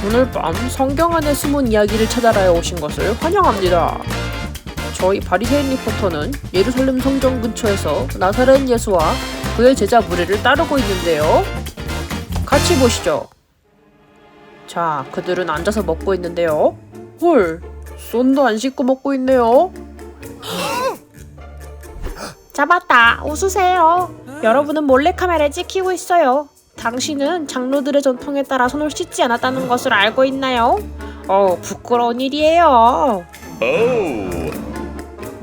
오늘 밤 성경 안에 숨은 이야기를 찾아라 오신 것을 환영합니다. 저희 바리새인 리포터는 예루살렘 성경 근처에서 나사렛 예수와 그의 제자 무리를 따르고 있는데요. 같이 보시죠. 자, 그들은 앉아서 먹고 있는데요. 헐, 손도 안 씻고 먹고 있네요. 잡았다. 웃으세요. 여러분은 몰래카메라에 찍히고 있어요. 당신은 장로들의 전통에 따라 손을 씻지 않았다는 것을 알고 있나요? 부끄러운 일이에요.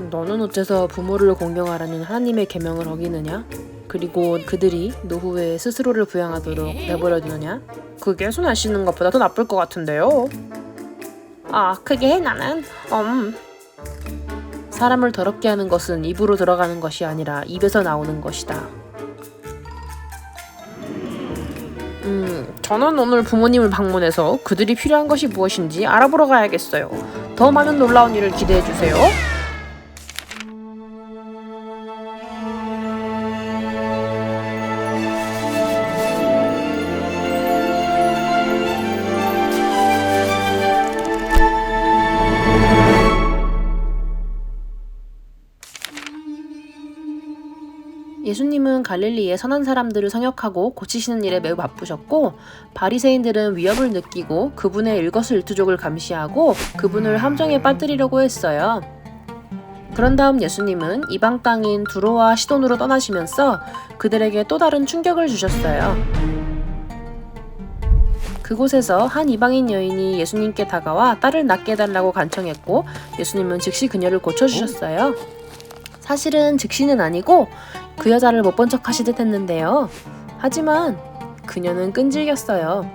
너는 어째서 부모를 공경하라는 하나님의 계명을 어기느냐? 그리고 그들이 노후에 스스로를 부양하도록 내버려두느냐? 그게 손 안 씻는 것보다 더 나쁠 것 같은데요. 그게 나는 사람을 더럽게 하는 것은 입으로 들어가는 것이 아니라 입에서 나오는 것이다. 저는 오늘 부모님을 방문해서 그들이 필요한 것이 무엇인지 알아보러 가야겠어요. 더 많은 놀라운 일을 기대해주세요. 예수님은 갈릴리의 선한 사람들을 성역하고 고치시는 일에 매우 바쁘셨고 바리새인들은 위협을 느끼고 그분의 일거수일투족을 감시하고 그분을 함정에 빠뜨리려고 했어요. 그런 다음 예수님은 이방 땅인 두로와 시돈으로 떠나시면서 그들에게 또 다른 충격을 주셨어요. 그곳에서 한 이방인 여인이 예수님께 다가와 딸을 낳게 해달라고 간청했고 예수님은 즉시 그녀를 고쳐주셨어요. 사실은 즉시는 아니고 그 여자를 못 본 척 하시듯 했는데요. 하지만 그녀는 끈질겼어요.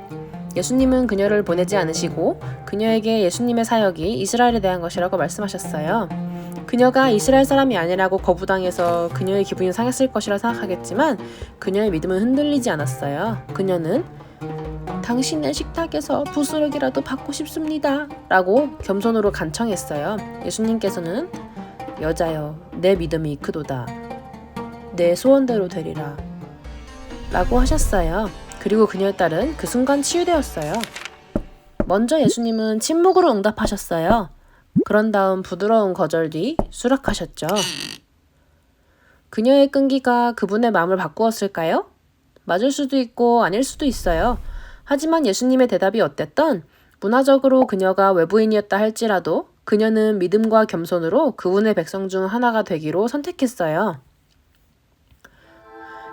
예수님은 그녀를 보내지 않으시고 그녀에게 예수님의 사역이 이스라엘에 대한 것이라고 말씀하셨어요. 그녀가 이스라엘 사람이 아니라고 거부당해서 그녀의 기분이 상했을 것이라 생각하겠지만 그녀의 믿음은 흔들리지 않았어요. 그녀는 당신의 식탁에서 부스러기라도 받고 싶습니다 라고 겸손으로 간청했어요. 예수님께서는 여자여, 내 믿음이 크도다. 내 소원대로 되리라 라고 하셨어요. 그리고 그녀의 딸은 그 순간 치유되었어요. 먼저 예수님은 침묵으로 응답하셨어요. 그런 다음 부드러운 거절 뒤 수락하셨죠. 그녀의 끈기가 그분의 마음을 바꾸었을까요? 맞을 수도 있고 아닐 수도 있어요. 하지만 예수님의 대답이 어땠던 문화적으로 그녀가 외부인이었다 할지라도 그녀는 믿음과 겸손으로 그분의 백성 중 하나가 되기로 선택했어요.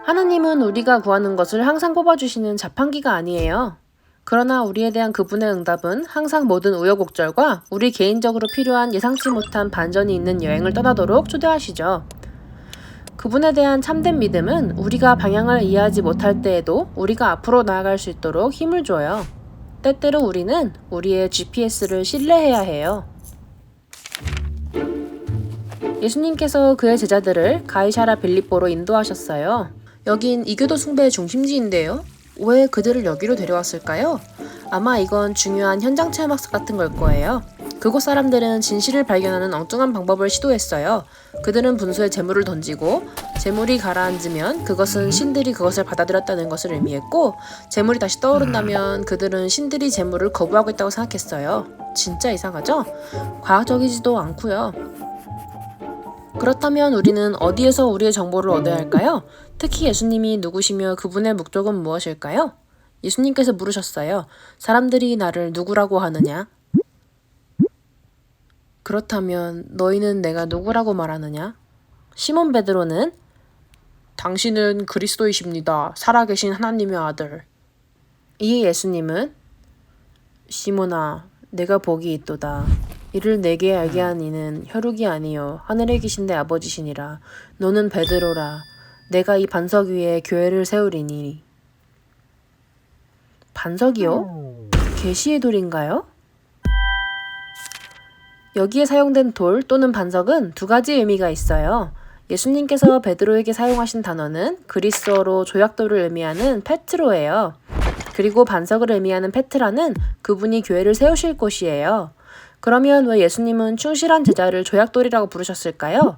하나님은 우리가 구하는 것을 항상 뽑아주시는 자판기가 아니에요. 그러나 우리에 대한 그분의 응답은 항상 모든 우여곡절과 우리 개인적으로 필요한 예상치 못한 반전이 있는 여행을 떠나도록 초대하시죠. 그분에 대한 참된 믿음은 우리가 방향을 이해하지 못할 때에도 우리가 앞으로 나아갈 수 있도록 힘을 줘요. 때때로 우리는 우리의 GPS를 신뢰해야 해요. 예수님께서 그의 제자들을 가이사랴 빌립보로 인도하셨어요. 여긴 이교도 숭배의 중심지인데요. 왜 그들을 여기로 데려왔을까요? 아마 이건 중요한 현장 체험학습 같은 걸 거예요. 그곳 사람들은 진실을 발견하는 엉뚱한 방법을 시도했어요. 그들은 분수에 재물을 던지고 재물이 가라앉으면 그것은 신들이 그것을 받아들였다는 것을 의미했고 재물이 다시 떠오른다면 그들은 신들이 재물을 거부하고 있다고 생각했어요. 진짜 이상하죠? 과학적이지도 않고요. 그렇다면 우리는 어디에서 우리의 정보를 얻어야 할까요? 특히 예수님이 누구시며 그분의 목적은 무엇일까요? 예수님께서 물으셨어요. 사람들이 나를 누구라고 하느냐? 그렇다면 너희는 내가 누구라고 말하느냐? 시몬 베드로는 당신은 그리스도이십니다. 살아계신 하나님의 아들. 이에 예수님은 시몬아, 내가 복이 있도다. 이를 내게 알게 한 이는 혈육이 아니요 하늘에 계신 내 아버지시니라. 너는 베드로라. 내가 이 반석 위에 교회를 세우리니. 반석이요? 계시의 돌인가요? 여기에 사용된 돌 또는 반석은 두 가지 의미가 있어요. 예수님께서 베드로에게 사용하신 단어는 그리스어로 조약돌을 의미하는 페트로예요. 그리고 반석을 의미하는 페트라는 그분이 교회를 세우실 곳이에요. 그러면 왜 예수님은 충실한 제자를 조약돌이라고 부르셨을까요?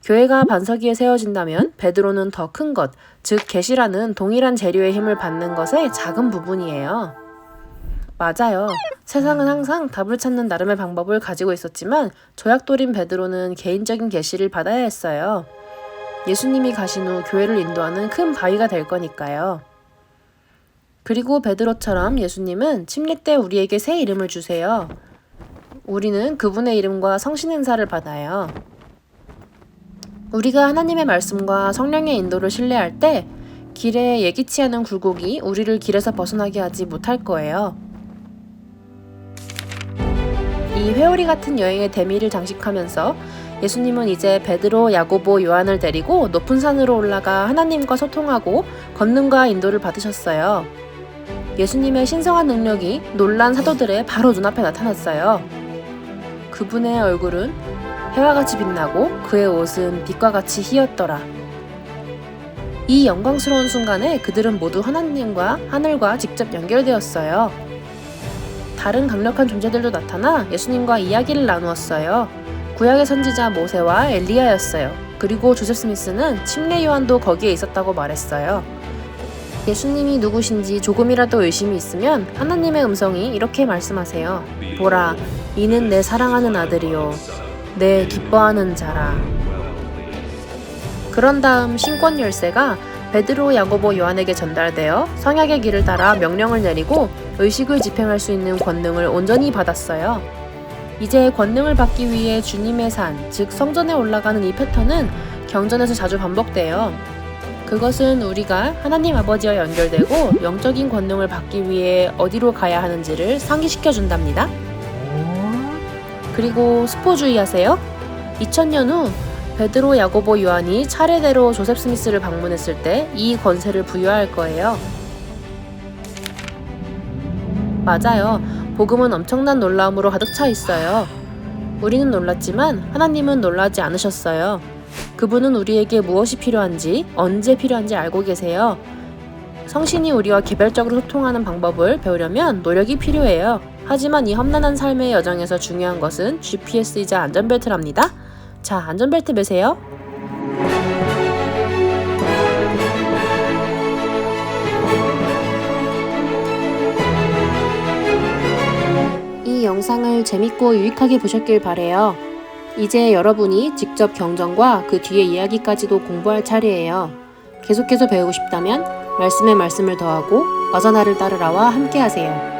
교회가 반석 위에 세워진다면 베드로는 더 큰 것, 즉 계시라는 동일한 재료의 힘을 받는 것의 작은 부분이에요. 맞아요. 세상은 항상 답을 찾는 나름의 방법을 가지고 있었지만 조약돌인 베드로는 개인적인 계시를 받아야 했어요. 예수님이 가신 후 교회를 인도하는 큰 바위가 될 거니까요. 그리고 베드로처럼 예수님은 침례 때 우리에게 새 이름을 주세요. 우리는 그분의 이름과 성신 행사를 받아요. 우리가 하나님의 말씀과 성령의 인도를 신뢰할 때 길에 예기치 않은 굴곡이 우리를 길에서 벗어나게 하지 못할 거예요. 이 회오리 같은 여행의 대미를 장식하면서 예수님은 이제 베드로, 야고보, 요한을 데리고 높은 산으로 올라가 하나님과 소통하고 권능과 인도를 받으셨어요. 예수님의 신성한 능력이 놀란 사도들의 바로 눈앞에 나타났어요. 그분의 얼굴은 해와 같이 빛나고 그의 옷은 빛과 같이 희었더라. 이 영광스러운 순간에 그들은 모두 하나님과 하늘과 직접 연결되었어요. 다른 강력한 존재들도 나타나 예수님과 이야기를 나누었어요. 구약의 선지자 모세와 엘리야였어요. 그리고 조셉 스미스는 침례 요한도 거기에 있었다고 말했어요. 예수님이 누구신지 조금이라도 의심이 있으면 하나님의 음성이 이렇게 말씀하세요. 보라, 이는 내 사랑하는 아들이요, 내 기뻐하는 자라. 그런 다음 신권 열쇠가 베드로, 야고보, 요한에게 전달되어 성약의 길을 따라 명령을 내리고 의식을 집행할 수 있는 권능을 온전히 받았어요. 이제 권능을 받기 위해 주님의 산, 즉 성전에 올라가는 이 패턴은 경전에서 자주 반복돼요. 그것은 우리가 하나님 아버지와 연결되고 영적인 권능을 받기 위해 어디로 가야 하는지를 상기시켜 준답니다. 그리고 스포주의 하세요. 2000년 후 베드로, 야고보, 요한이 차례대로 조셉 스미스를 방문했을 때 이 권세를 부여할 거예요. 맞아요. 복음은 엄청난 놀라움으로 가득 차 있어요. 우리는 놀랐지만 하나님은 놀라지 않으셨어요. 그분은 우리에게 무엇이 필요한지, 언제 필요한지 알고 계세요. 성신이 우리와 개별적으로 소통하는 방법을 배우려면 노력이 필요해요. 하지만 이 험난한 삶의 여정에서 중요한 것은 GPS이자 안전벨트랍니다. 자, 안전벨트 매세요. 이 영상을 재밌고 유익하게 보셨길 바래요. 이제 여러분이 직접 경전과 그 뒤의 이야기까지도 공부할 차례예요. 계속해서 배우고 싶다면 말씀에 말씀을 더하고 어서 나를 따르라와 함께하세요.